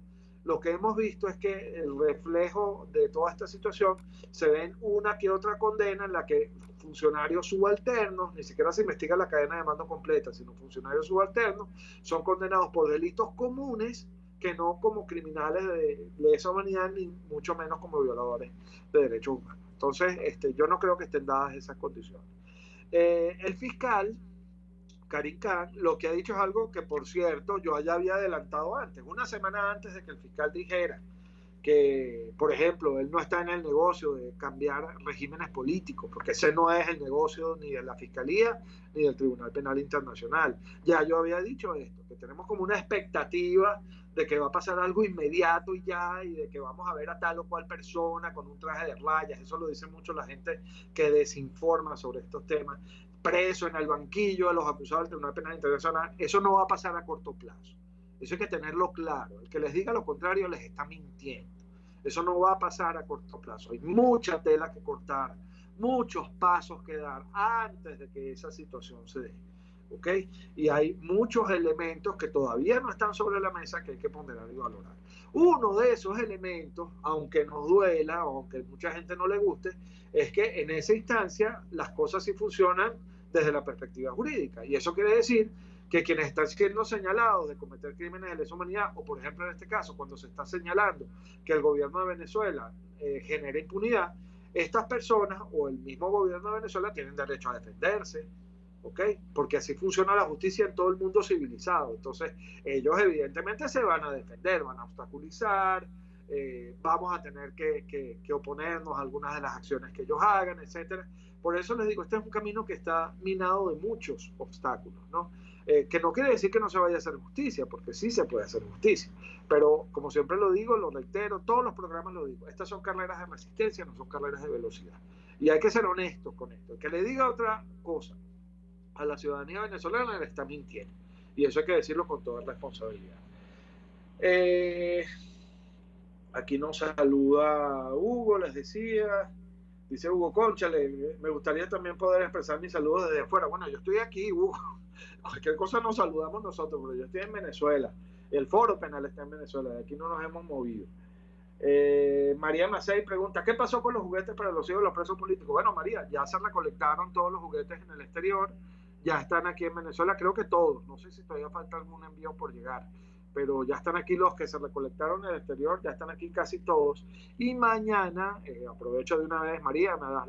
[SPEAKER 3] lo que hemos visto es que el reflejo de toda esta situación se ve en una que otra condena en la que funcionarios subalternos, ni siquiera se investiga la cadena de mando completa, sino funcionarios subalternos, son condenados por delitos comunes, que no como criminales de lesa humanidad, ni mucho menos como violadores de derechos humanos. Entonces, yo no creo que estén dadas esas condiciones. El fiscal Karim Khan lo que ha dicho es algo que, por cierto, yo ya había adelantado antes, una semana antes de que el fiscal dijera que, por ejemplo, él no está en el negocio de cambiar regímenes políticos, porque ese no es el negocio ni de la Fiscalía ni del Tribunal Penal Internacional. Ya yo había dicho esto, que tenemos como una expectativa de que va a pasar algo inmediato y ya, y de que vamos a ver a tal o cual persona con un traje de rayas. Eso lo dice mucho la gente que desinforma sobre estos temas, preso en el banquillo de los acusados del Tribunal Penal Internacional. Eso no va a pasar a corto plazo. Eso hay que tenerlo claro. El que les diga lo contrario les está mintiendo. Eso no va a pasar a corto plazo. Hay mucha tela que cortar, muchos pasos que dar antes de que esa situación se dé. ¿ok? Y hay muchos elementos que todavía no están sobre la mesa que hay que ponderar y valorar. Uno de esos elementos, aunque nos duela, aunque mucha gente no le guste, es que en esa instancia las cosas sí funcionan desde la perspectiva jurídica. Y eso quiere decir que quienes están siendo señalados de cometer crímenes de lesa humanidad, o por ejemplo en este caso, cuando se está señalando que el gobierno de Venezuela genera impunidad, estas personas o el mismo gobierno de Venezuela tienen derecho a defenderse, ¿ok? Porque así funciona la justicia en todo el mundo civilizado. Entonces, ellos evidentemente se van a defender, van a obstaculizar, vamos a tener que oponernos a algunas de las acciones que ellos hagan, etcétera. Por eso les digo, este es un camino que está minado de muchos obstáculos, ¿no? Que no quiere decir que no se vaya a hacer justicia, porque sí se puede hacer justicia, pero como siempre lo digo, lo reitero, todos los programas lo digo, estas son carreras de resistencia, no son carreras de velocidad, y hay que ser honestos con esto. El que le diga otra cosa a la ciudadanía venezolana le está mintiendo, y eso hay que decirlo con toda responsabilidad. Aquí nos saluda Hugo, les decía, dice Hugo Cónchale, me gustaría también poder expresar mis saludos desde afuera. Bueno, yo estoy aquí, Hugo, cualquier cosa nos saludamos nosotros, pero yo estoy en Venezuela, el Foro Penal está en Venezuela, de aquí no nos hemos movido. María Macei pregunta, ¿qué pasó con los juguetes para los hijos de los presos políticos? Bueno, María, ya se recolectaron todos los juguetes en el exterior, ya están aquí en Venezuela, creo que todos, no sé si todavía falta algún envío por llegar, pero ya están aquí los que se recolectaron en el exterior, ya están aquí casi todos, y mañana, aprovecho de una vez, María, me das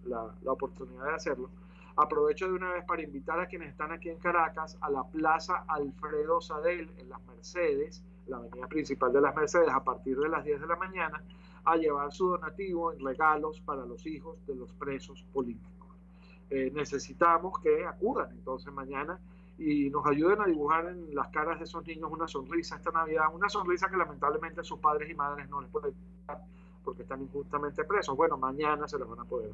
[SPEAKER 3] la oportunidad de hacerlo, aprovecho de una vez para invitar a quienes están aquí en Caracas a la Plaza Alfredo Sadel en Las Mercedes, la avenida principal de Las Mercedes, a partir de las 10 de la mañana, a llevar su donativo en regalos para los hijos de los presos políticos. Necesitamos que acudan entonces mañana y nos ayuden a dibujar en las caras de esos niños una sonrisa esta Navidad, una sonrisa que lamentablemente sus padres y madres no les pueden dar porque están injustamente presos. Bueno, mañana se les van a poder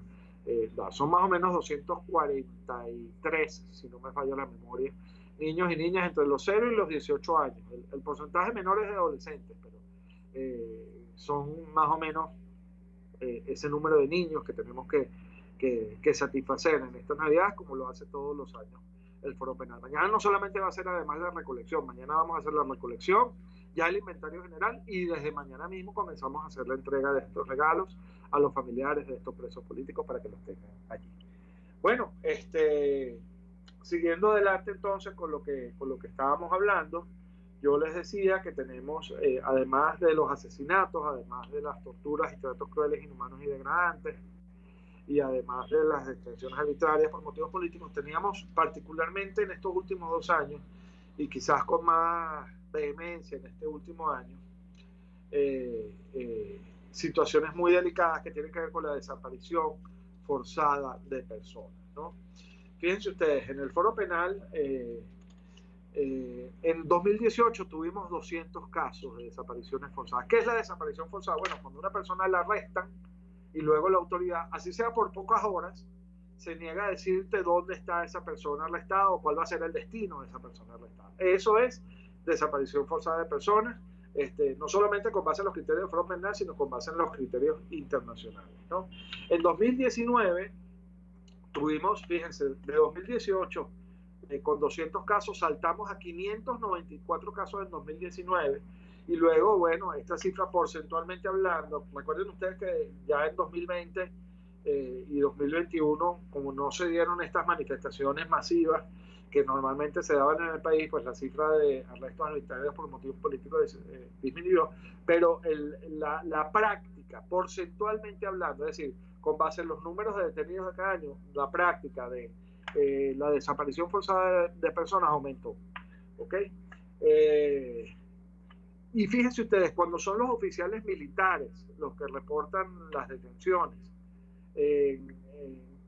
[SPEAKER 3] dar. Son más o menos 243, si no me falla la memoria, niños y niñas entre los 0 y los 18 años. El porcentaje menor es de adolescentes, pero son más o menos ese número de niños que tenemos que satisfacer en estas Navidades, como lo hace todos los años el Foro Penal. Mañana no solamente va a ser además la recolección, mañana vamos a hacer la recolección, ya el inventario general, y desde mañana mismo comenzamos a hacer la entrega de estos regalos a los familiares de estos presos políticos para que los tengan allí. Bueno, siguiendo adelante entonces con lo que estábamos hablando, yo les decía que tenemos, además de los asesinatos, además de las torturas y tratos crueles, inhumanos y degradantes, y además de las detenciones arbitrarias por motivos políticos, teníamos particularmente en estos últimos 2 años, y quizás con más vehemencia en este último año, situaciones muy delicadas que tienen que ver con la desaparición forzada de personas, ¿no? Fíjense ustedes, en el Foro Penal, en 2018 tuvimos 200 casos de desapariciones forzadas. ¿Qué es la desaparición forzada? Bueno, cuando una persona la arrestan y luego la autoridad, así sea por pocas horas, se niega a decirte dónde está esa persona arrestada o cuál va a ser el destino de esa persona arrestada. Eso es desaparición forzada de personas, no solamente con base en los criterios de Foro Penal, sino con base en los criterios internacionales, ¿no? En 2019 tuvimos, fíjense, de 2018 con 200 casos saltamos a 594 casos en 2019, y luego, bueno, esta cifra porcentualmente hablando, recuerden ustedes que ya en 2020 y 2021, como no se dieron estas manifestaciones masivas que normalmente se daban en el país, pues la cifra de arrestos arbitrarios por motivos políticos disminuyó, pero la práctica, porcentualmente hablando, es decir, con base en los números de detenidos de cada año, la práctica de la desaparición forzada de personas aumentó, ¿ok? Y fíjense ustedes, cuando son los oficiales militares los que reportan las detenciones,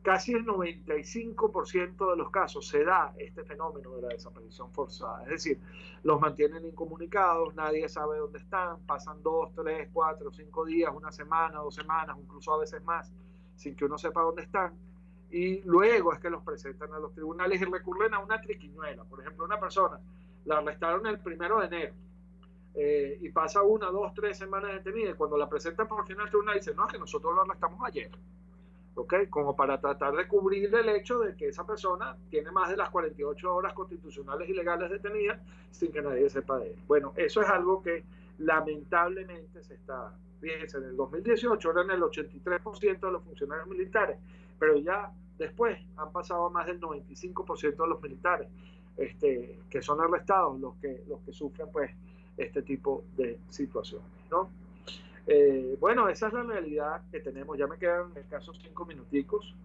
[SPEAKER 3] casi el 95% de los casos se da este fenómeno de la desaparición forzada. Es decir, los mantienen incomunicados, nadie sabe dónde están, pasan 2, 3, 4, 5 días, una semana, 2 semanas, incluso a veces más, sin que uno sepa dónde están. Y luego es que los presentan a los tribunales y recurren a una triquiñuela. Por ejemplo, una persona la arrestaron el 1 de enero y pasa 1, 2, 3 semanas detenida, y cuando la presentan por fin al tribunal dicen, no, es que nosotros lo arrestamos ayer. ¿ok? Como para tratar de cubrir el hecho de que esa persona tiene más de las 48 horas constitucionales y legales detenidas sin que nadie sepa de él. Bueno, eso es algo que lamentablemente se está... Fíjense, en el 2018 eran el 83% de los funcionarios militares, pero ya después han pasado más del 95% de los militares que son arrestados los que sufren pues este tipo de situaciones, ¿no? Bueno, esa es la realidad que tenemos. Ya me quedan escasos 5 minuticos.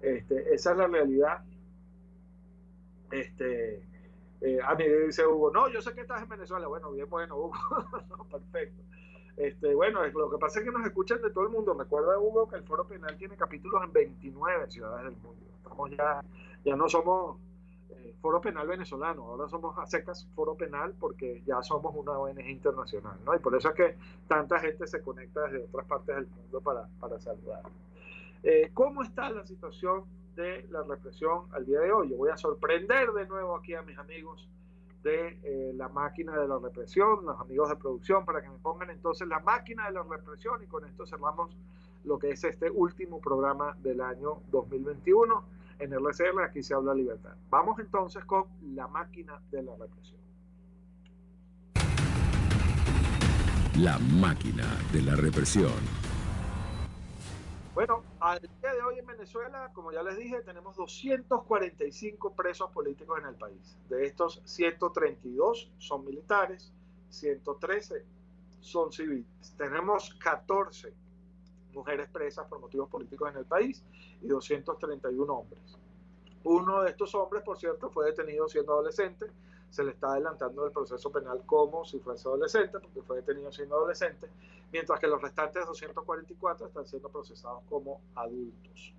[SPEAKER 3] Esa es la realidad. A mí dice Hugo, no, yo sé que estás en Venezuela. Bueno, bien, bueno, Hugo. No, perfecto. Bueno, lo que pasa es que nos escuchan de todo el mundo. Recuerda, Hugo, que el Foro Penal tiene capítulos en 29 ciudades del mundo. Estamos ya no somos Foro Penal venezolano, ahora somos a secas Foro Penal porque ya somos una ONG internacional, ¿no? Y por eso es que tanta gente se conecta desde otras partes del mundo para saludar. ¿Cómo está la situación de la represión al día de hoy? Yo voy a sorprender de nuevo aquí a mis amigos de la máquina de la represión, los amigos de producción, para que me pongan entonces la máquina de la represión, y con esto cerramos lo que es este último programa del año 2021 en RCR. Aquí se habla libertad. Vamos entonces con la máquina de la represión.
[SPEAKER 1] La máquina de la represión.
[SPEAKER 3] Bueno, al día de hoy en Venezuela, como ya les dije, tenemos 245 presos políticos en el país. De estos, 132 son militares, 113 son civiles. Tenemos 14 mujeres presas por motivos políticos en el país y 231 hombres. Uno de estos hombres, por cierto, fue detenido siendo adolescente. Se le está adelantando el proceso penal como si fuese adolescente, porque fue detenido siendo adolescente, mientras que los restantes 244 están siendo procesados como adultos.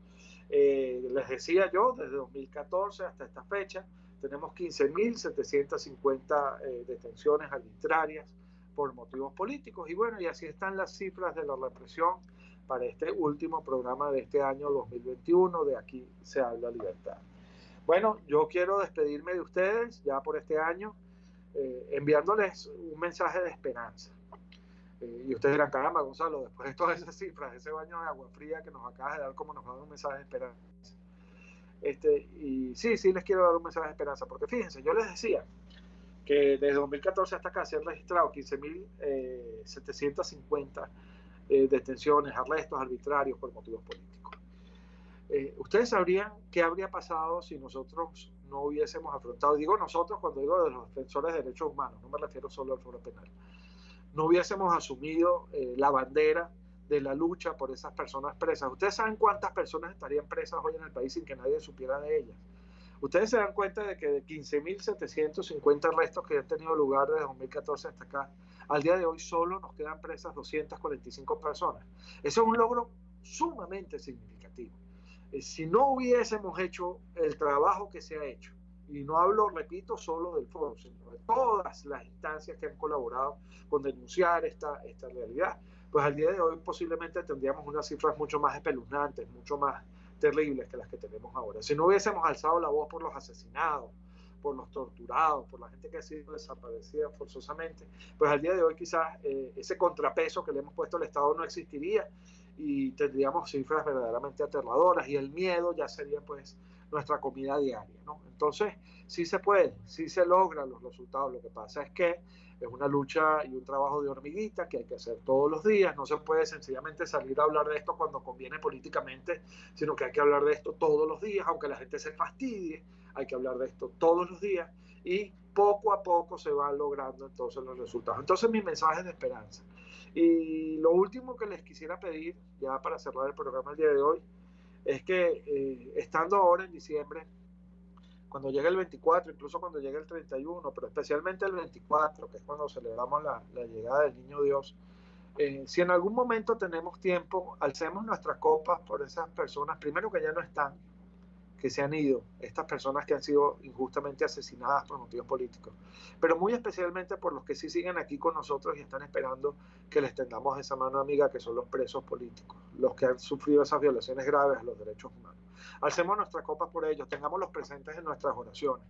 [SPEAKER 3] Les decía yo, desde 2014 hasta esta fecha, tenemos 15.750 detenciones arbitrarias por motivos políticos. Y bueno, y así están las cifras de la represión para este último programa de este año 2021, de Aquí se habla libertad. Bueno, yo quiero despedirme de ustedes ya por este año, enviándoles un mensaje de esperanza. Y ustedes dirán, caramba, Gonzalo, después de todas esas cifras, ese baño de agua fría que nos acabas de dar, ¿cómo nos va a dar un mensaje de esperanza? Y sí, les quiero dar un mensaje de esperanza, porque fíjense, yo les decía que desde 2014 hasta acá se han registrado 15.750 detenciones, arrestos arbitrarios por motivos políticos. Ustedes sabrían qué habría pasado si nosotros no hubiésemos afrontado, digo nosotros cuando digo de los defensores de derechos humanos, no me refiero solo al Foro Penal, no hubiésemos asumido la bandera de la lucha por esas personas presas. Ustedes saben cuántas personas estarían presas hoy en el país sin que nadie supiera de ellas. Ustedes se dan cuenta de que de 15.750 arrestos que han tenido lugar desde 2014 hasta acá, al día de hoy solo nos quedan presas 245 personas. Eso es un logro sumamente significativo. Si no hubiésemos hecho el trabajo que se ha hecho, y no hablo, repito, solo del foro, sino de todas las instancias que han colaborado con denunciar esta realidad, pues al día de hoy posiblemente tendríamos unas cifras mucho más espeluznantes, mucho más terribles que las que tenemos ahora. Si no hubiésemos alzado la voz por los asesinados, por los torturados, por la gente que ha sido desaparecida forzosamente, pues al día de hoy quizás ese contrapeso que le hemos puesto al Estado no existiría y tendríamos cifras verdaderamente aterradoras, y el miedo ya sería pues nuestra comida diaria, ¿no? Entonces sí se puede, sí se logran los resultados. Lo que pasa es que es una lucha y un trabajo de hormiguita que hay que hacer todos los días. No se puede sencillamente salir a hablar de esto cuando conviene políticamente, sino que hay que hablar de esto todos los días, aunque la gente se fastidie, hay que hablar de esto todos los días, y poco a poco se van logrando entonces los resultados. Entonces mi mensaje es de esperanza. Y lo último que les quisiera pedir, ya para cerrar el programa el día de hoy, es que estando ahora en diciembre, cuando llegue el 24, incluso cuando llegue el 31, pero especialmente el 24, que es cuando celebramos la llegada del Niño Dios, si en algún momento tenemos tiempo, alcemos nuestras copas por esas personas, primero que ya no están, que se han ido, estas personas que han sido injustamente asesinadas por motivos políticos, pero muy especialmente por los que sí siguen aquí con nosotros y están esperando que les tendamos esa mano amiga, que son los presos políticos, los que han sufrido esas violaciones graves a los derechos humanos. Alcemos nuestras copas por ellos, tengámoslos presentes en nuestras oraciones,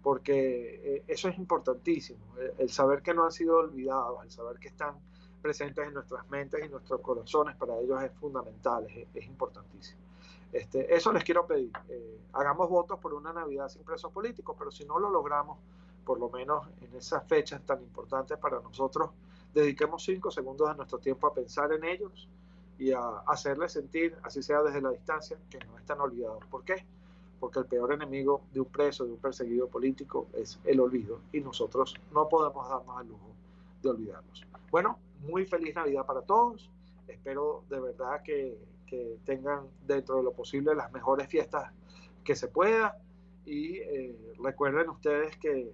[SPEAKER 3] porque eso es importantísimo, el saber que no han sido olvidados, el saber que están presentes en nuestras mentes y nuestros corazones. Para ellos es fundamental, es importantísimo. Eso les quiero pedir. Hagamos votos por una Navidad sin presos políticos, pero si no lo logramos, por lo menos en esas fechas tan importantes para nosotros, dediquemos 5 segundos de nuestro tiempo a pensar en ellos y a hacerles sentir, así sea desde la distancia, que no están olvidados. ¿Por qué? Porque el peor enemigo de un preso, de un perseguido político, es el olvido, y nosotros no podemos darnos el lujo de olvidarlos. Bueno, muy feliz Navidad para todos. Espero de verdad que tengan dentro de lo posible las mejores fiestas que se pueda, y recuerden ustedes que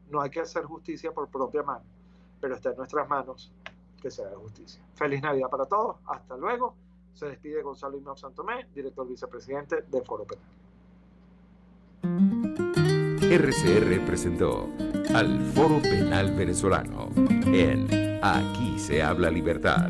[SPEAKER 3] no hay que hacer justicia por propia mano, pero está en nuestras manos que se haga justicia. Feliz Navidad para todos, hasta luego. Se despide Gonzalo Hinox Santomé, director vicepresidente de Foro Penal.
[SPEAKER 1] RCR presentó al Foro Penal Venezolano en Aquí se habla libertad.